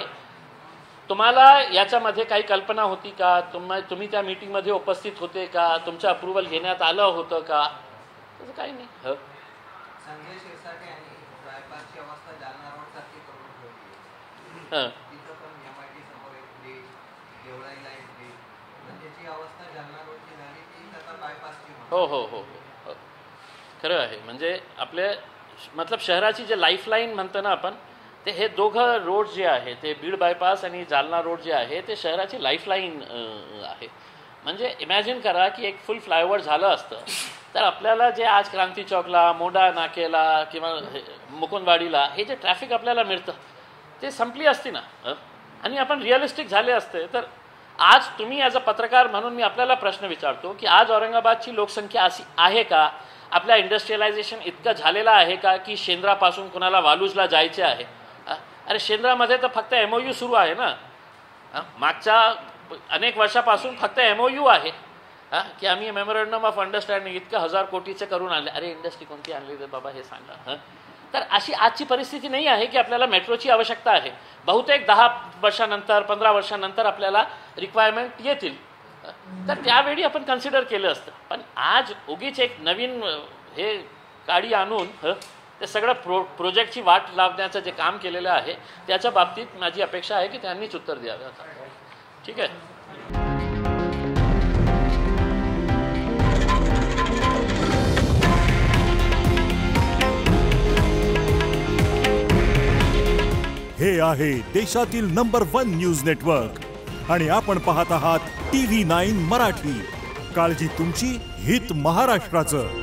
तुम्हाला याच्यामध्ये काही कल्पना होती का. तुम्ही त्या मीटिंगमध्ये उपस्थित होते का. तुमचं अप्रुव्हल घेण्यात आलं होतं का. तसं काही नाही. संजय शिरसाट यांनी रायपारची अवस्था जालना रोड सारखी करून ठेवली. तिथं पण MIT समोर एक ब्रिज, देवळाईला एक ब्रिज, त्याची अवस्था जालना रोडची झाली ती आता बायपासची. हो, खरं आहे. म्हणजे आपले मतलब शहराची जे लाईफलाईन म्हणतो ना आपण ते हे दोघं रोड जे आहे ते बीड बायपास आणि जालना रोड जे आहे ते शहराची लाईफलाईन आहे. म्हणजे इमॅजिन करा की एक फुल फ्लायओव्हर झालं असतं तर आपल्याला जे आज क्रांती चौकला, मोंडा नाकेला किंवा मुकुंदवाडीला हे जे ट्रॅफिक आपल्याला मिळतं ते संपली असती ना. आणि आपण रिअलिस्टिक झाले असते. तर आज तुम्ही ॲज अ पत्रकार म्हणून मी आपल्याला प्रश्न विचारतो की आज औरंगाबादची लोकसंख्या अशी आहे का. आपल्या इंडस्ट्रियलायझेशन इतकं झालेलं आहे का की शेंद्रापासून कुणाला वालूजला जायचे आहे. अरे शेंद्रामध्ये तर फक्त MOU सुरू आहे ना. मागच्या अनेक वर्षापासून फक्त MOU आहे की आम्ही मेमोरंडम ऑफ अंडरस्टँडिंग इतकं 1000 कोटीचे करून आणले. अरे इंडस्ट्री कोणती आणली तर बाबा हे सांगा. तर अशी आजची परिस्थिती नाही आहे की आपल्याला मेट्रोची आवश्यकता आहे. बहुतेक 10 वर्षानंतर 15 वर्षानंतर आपल्याला रिक्वायरमेंट येतील. तर त्यावेळी आपण कन्सिडर केलं असतं. पण आज उगीच एक नवीन हे गाडी आणून ते सगळं प्रोजेक्टची वाट लावण्याचं जे काम केलेलं आहे त्याच्या बाबतीत माझी अपेक्षा आहे की त्यांनीच उत्तर द्यावे. आता ठीक आहे. हे आहे देशातील नंबर 1 न्यूज नेटवर्क आणि आपण पाहत आहात TV9 मराठी. काळजी तुमची, हित महाराष्ट्राचं.